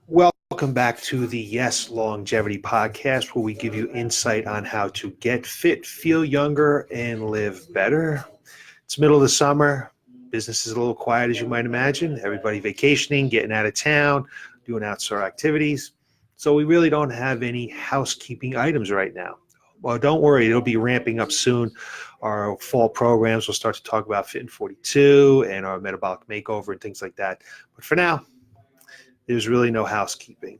Welcome back to the Yes Longevity Podcast, where we give you insight on how to get fit, feel younger, and live better. It's middle of the summer. Business is a little quiet, as you might imagine. Everybody vacationing, getting out of town, doing outdoor activities. So we really don't have any housekeeping items right now. Well, don't worry, it'll be ramping up soon. Our fall programs will start to talk about Fit in 42 and our metabolic makeover and things like that. But for now, there's really no housekeeping.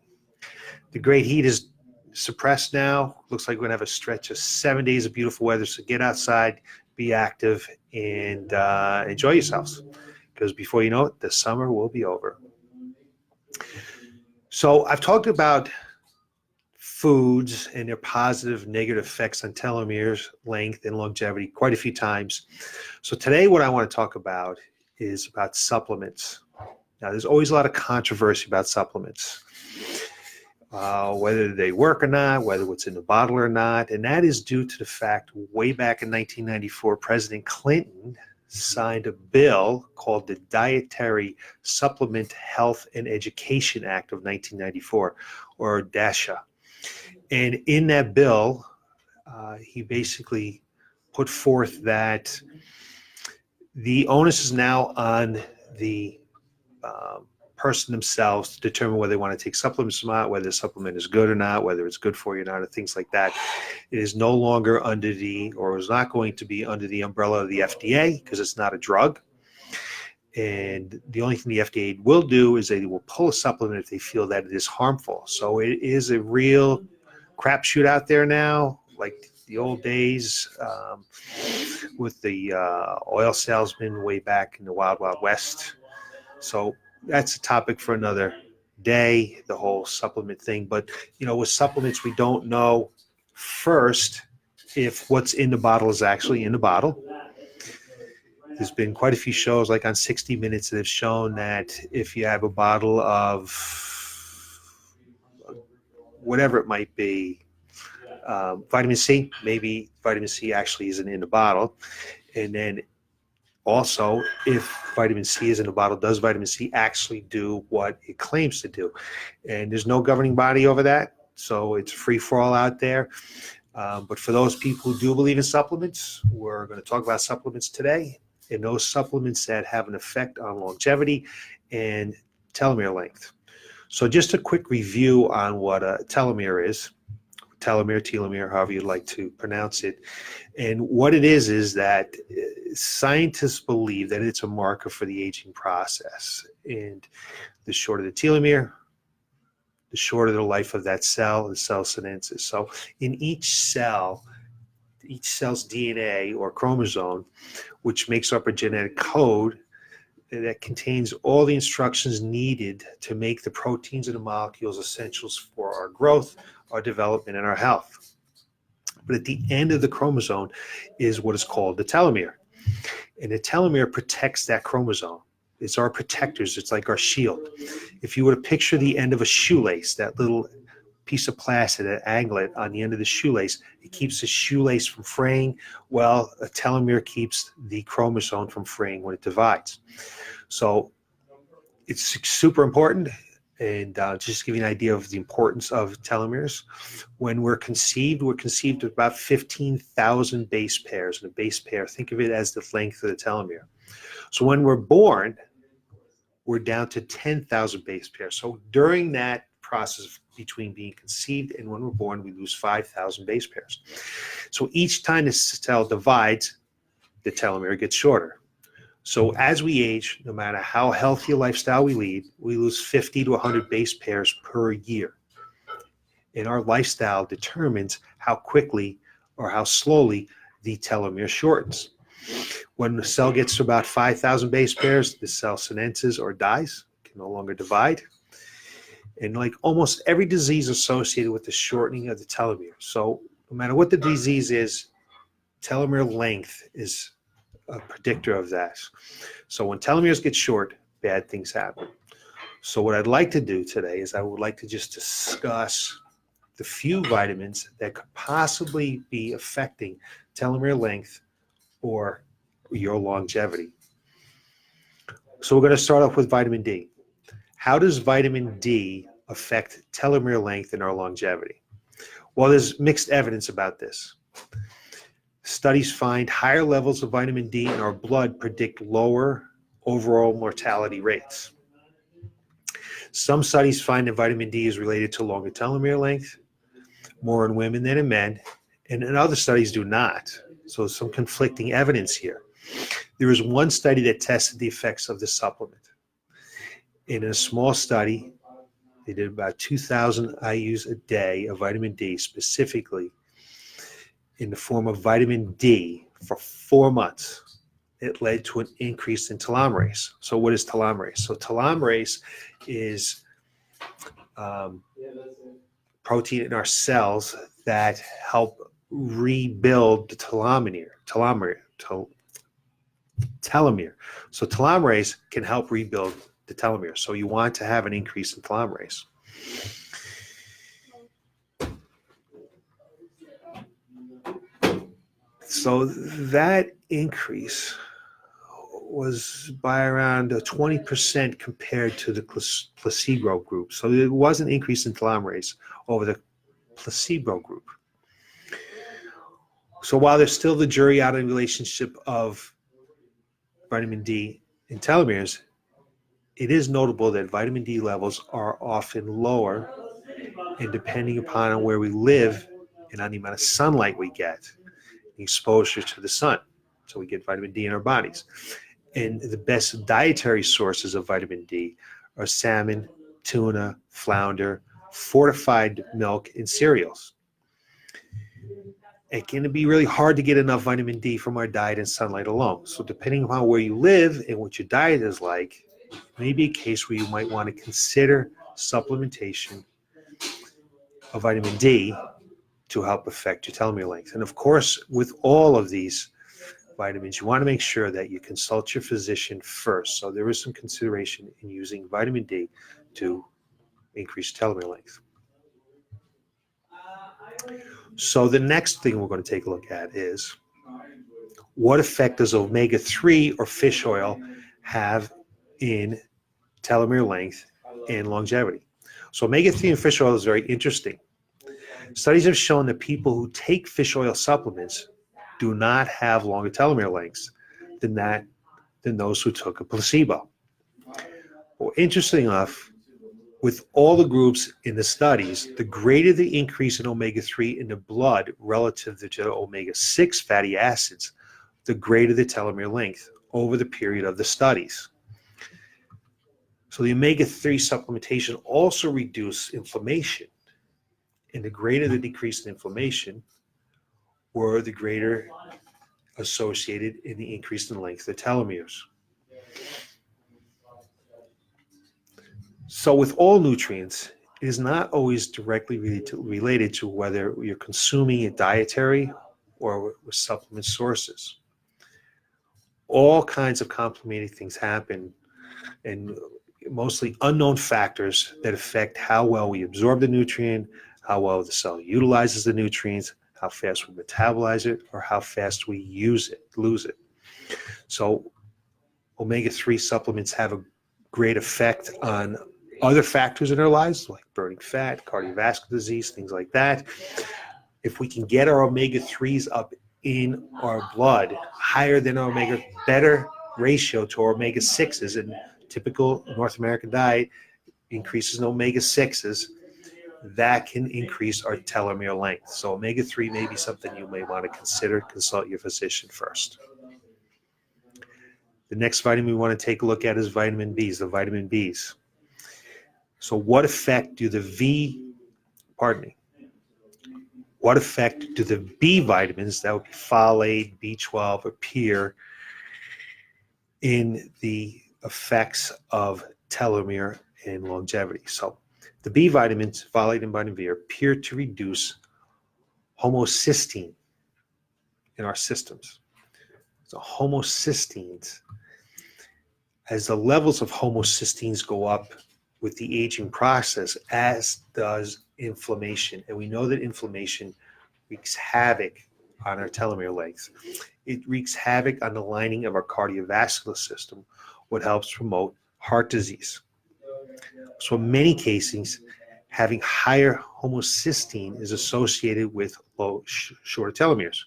The great heat is suppressed now. Looks like we're going to have a stretch of 7 days of beautiful weather. So get outside, be active, and enjoy yourselves. Because before you know it, the summer will be over. So I've talked about foods and their positive, negative effects on telomeres, length, and longevity quite a few times. So today what I want to talk about is about supplements. Now, there's always a lot of controversy about supplements. Whether they work or not, whether it's in the bottle or not. And that is due to the fact way back in 1994, President Clinton signed a bill called the Dietary Supplement Health and Education Act of 1994, or DASHA. And in that bill, he basically put forth that the onus is now on the person themselves to determine whether they want to take supplements or not, whether the supplement is good or not, whether it's good for you or not, or things like that. It is no longer under or is not going to be under the umbrella of the FDA because it's not a drug. And the only thing the FDA will do is they will pull a supplement if they feel that it is harmful. So it is a real crapshoot out there now, like the old days with the oil salesman way back in the Wild Wild West. So that's a topic for another day, the whole supplement thing. But, with supplements, we don't know first if what's in the bottle is actually in the bottle. There's been quite a few shows, like on 60 Minutes, that have shown that if you have a bottle of whatever it might be, vitamin C, maybe vitamin C actually isn't in the bottle. And then also, if vitamin C is in the bottle, does vitamin C actually do what it claims to do? And there's no governing body over that, so it's free for all out there. But for those people who do believe in supplements, we're going to talk about supplements today, and those supplements that have an effect on longevity and telomere length. So just a quick review on what a telomere is. Telomere, however you'd like to pronounce it. And what it is that scientists believe that it's a marker for the aging process. And the shorter the telomere, the shorter the life of that cell, the cell sinensis. So in each cell's DNA or chromosome, which makes up a genetic code that contains all the instructions needed to make the proteins and the molecules essentials for our growth, our development, and our health. But at the end of the chromosome is what is called the telomere. And the telomere protects that chromosome. It's our protectors. It's like our shield. If you were to picture the end of a shoelace, that little piece of plastic, that anglet on the end of the shoelace, it keeps the shoelace from fraying. Well, a telomere keeps the chromosome from fraying when it divides. So it's super important. And just to give you an idea of the importance of telomeres, when we're conceived with about 15,000 base pairs. And a base pair, think of it as the length of the telomere. So when we're born, we're down to 10,000 base pairs. So during that process between being conceived and when we're born, we lose 5,000 base pairs. So each time the cell divides, the telomere gets shorter. So as we age, no matter how healthy a lifestyle we lead, we lose 50 to 100 base pairs per year. And our lifestyle determines how quickly or how slowly the telomere shortens. When the cell gets to about 5,000 base pairs, the cell sinensis or dies, can no longer divide. And like almost every disease associated with the shortening of the telomere. So no matter what the disease is, telomere length is a predictor of that. So when telomeres get short, bad things happen. So what I'd like to do today is I would like to just discuss the few vitamins that could possibly be affecting telomere length or your longevity. So we're going to start off with vitamin D. How does vitamin D affect telomere length and our longevity? Well, there's mixed evidence about this. Studies find higher levels of vitamin D in our blood predict lower overall mortality rates. Some studies find that vitamin D is related to longer telomere length, more in women than in men, and other studies do not. So some conflicting evidence here. There is one study that tested the effects of the supplement. In a small study, they did about 2,000 IUs a day of vitamin D, specifically in the form of vitamin D for 4 months. It led to an increase in telomerase. So what is telomerase? So telomerase is protein in our cells that help rebuild the telomere. So telomerase can help rebuild the telomere. So you want to have an increase in telomerase. So that increase was by around 20% compared to the placebo group. So there was an increase in telomerase over the placebo group. So while there's still the jury out in relationship of vitamin D and telomeres, it is notable that vitamin D levels are often lower, and depending upon where we live and on the amount of sunlight we get, the exposure to the sun. So we get vitamin D in our bodies. And the best dietary sources of vitamin D are salmon, tuna, flounder, fortified milk, and cereals. It can be really hard to get enough vitamin D from our diet and sunlight alone. So depending upon where you live and what your diet is like, it may be a case where you might want to consider supplementation of vitamin D to help affect your telomere length. And of course, with all of these vitamins, you want to make sure that you consult your physician first. So there is some consideration in using vitamin D to increase telomere length. So the next thing we're going to take a look at is, what effect does omega-3 or fish oil have in telomere length and longevity? So omega-3 in fish oil is very interesting. Studies have shown that people who take fish oil supplements do not have longer telomere lengths than those who took a placebo. Well, interesting enough, with all the groups in the studies, the greater the increase in omega-3 in the blood relative to omega-6 fatty acids, the greater the telomere length over the period of the studies. So the omega-3 supplementation also reduces inflammation, and the greater the decrease in inflammation, were the greater associated in the increase in length of telomeres. So with all nutrients, it is not always directly related to whether you're consuming it dietary or with supplement sources. All kinds of complementary things happen, and mostly unknown factors that affect how well we absorb the nutrient, how well the cell utilizes the nutrients, how fast we metabolize it, or how fast we lose it. So omega-3 supplements have a great effect on other factors in our lives, like burning fat, cardiovascular disease, things like that. If we can get our omega-3s up in our blood higher than our better ratio to our omega-6s, and typical North American diet increases in omega-6s, that can increase our telomere length. So omega-3 may be something you may want to consider. Consult your physician first. The next vitamin we want to take a look at is vitamin Bs, the vitamin Bs. So what effect do the what effect do the B vitamins, that would be folate, B12, appear in the effects of telomere and longevity? So the B vitamins, folate and vitamin B, appear to reduce homocysteine in our systems. So homocysteines, as the levels of homocysteines go up with the aging process, as does inflammation. And we know that inflammation wreaks havoc on our telomere length. It wreaks havoc on the lining of our cardiovascular system, what helps promote heart disease. So in many cases, having higher homocysteine is associated with shorter telomeres.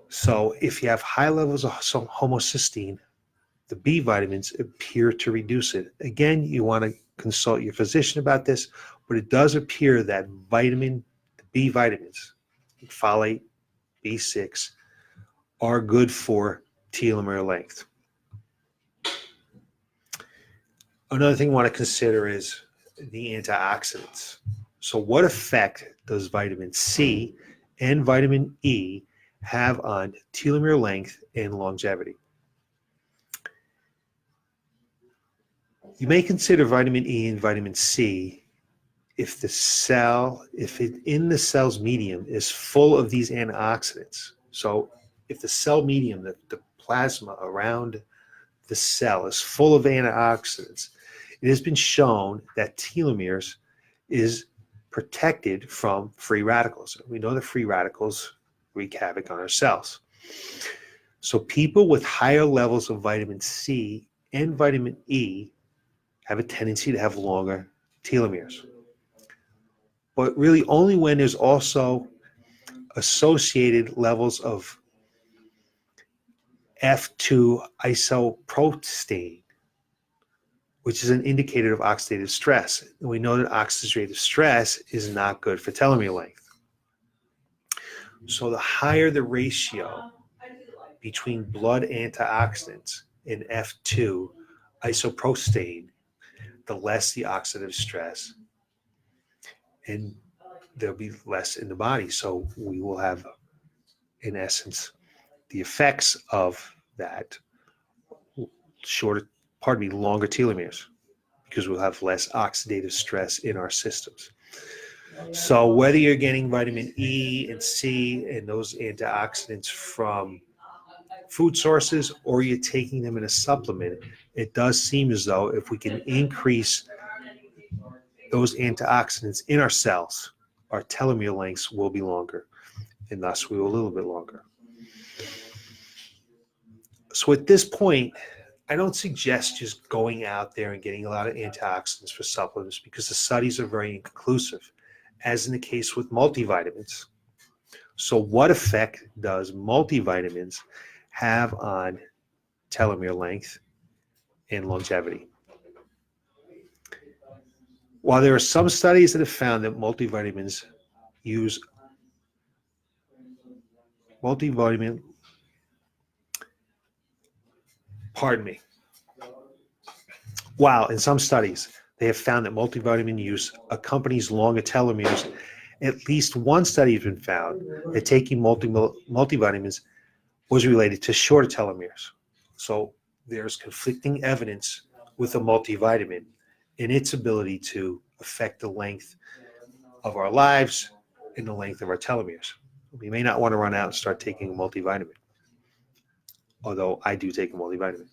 So if you have high levels of some homocysteine, the B vitamins appear to reduce it. Again, you want to consult your physician about this, but it does appear that B vitamins, folate, B6, are good for telomere length. Another thing I want to consider is the antioxidants. So what effect does vitamin C and vitamin E have on telomere length and longevity? You may consider vitamin E and vitamin C if in the cell's medium is full of these antioxidants. So if the cell medium, the plasma around the cell is full of antioxidants, it has been shown that telomeres is protected from free radicals. We know that free radicals wreak havoc on our cells. So people with higher levels of vitamin C and vitamin E have a tendency to have longer telomeres. But really only when there's also associated levels of F2 isoprostane, which is an indicator of oxidative stress. And we know that oxidative stress is not good for telomere length. So the higher the ratio between blood antioxidants and F2 isoprostane, the less the oxidative stress, and there'll be less in the body. So we will have, in essence, the effects of that longer telomeres, because we'll have less oxidative stress in our systems. So whether you're getting vitamin E and C and those antioxidants from food sources or you're taking them in a supplement, it does seem as though if we can increase those antioxidants in our cells, our telomere lengths will be longer, and thus we will live a little bit longer. So at this point, I don't suggest just going out there and getting a lot of antioxidants for supplements, because the studies are very inconclusive, as in the case with multivitamins. So what effect does multivitamins have on telomere length and longevity? While there are some studies that have found that while in some studies they have found that multivitamin use accompanies longer telomeres, at least one study has been found that taking multivitamins was related to shorter telomeres. So there's conflicting evidence with a multivitamin in its ability to affect the length of our lives and the length of our telomeres. We may not want to run out and start taking a multivitamin, although I do take a multivitamin.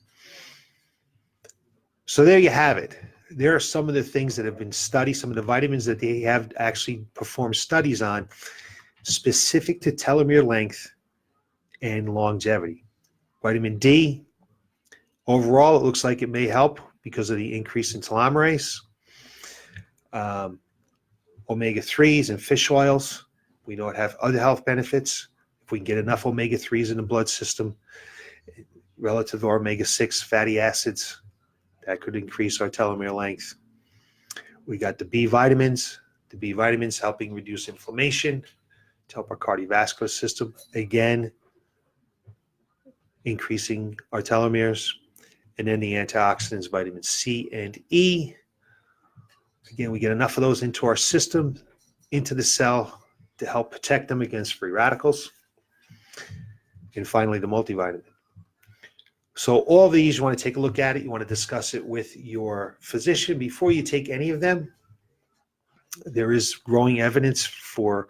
So there you have it. There are some of the things that have been studied, some of the vitamins that they have actually performed studies on specific to telomere length and longevity. Vitamin D, overall, it looks like it may help because of the increase in telomerase. Omega-3s and fish oils, we know it have other health benefits. If we can get enough omega-3s in the blood system relative to omega-6 fatty acids, that could increase our telomere length. We got the B vitamins helping reduce inflammation to help our cardiovascular system, again increasing our telomeres. And then the antioxidants, vitamin C and E, again, we get enough of those into our system, into the cell, to help protect them against free radicals. And finally, the multivitamin. So all these, you want to take a look at it. You want to discuss it with your physician before you take any of them. There is growing evidence for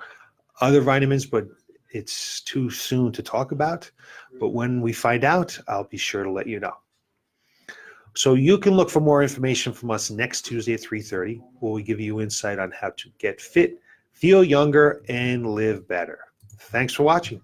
other vitamins, but it's too soon to talk about. But when we find out, I'll be sure to let you know. So you can look for more information from us next Tuesday at 3:30, where we give you insight on how to get fit, feel younger, and live better. Thanks for watching.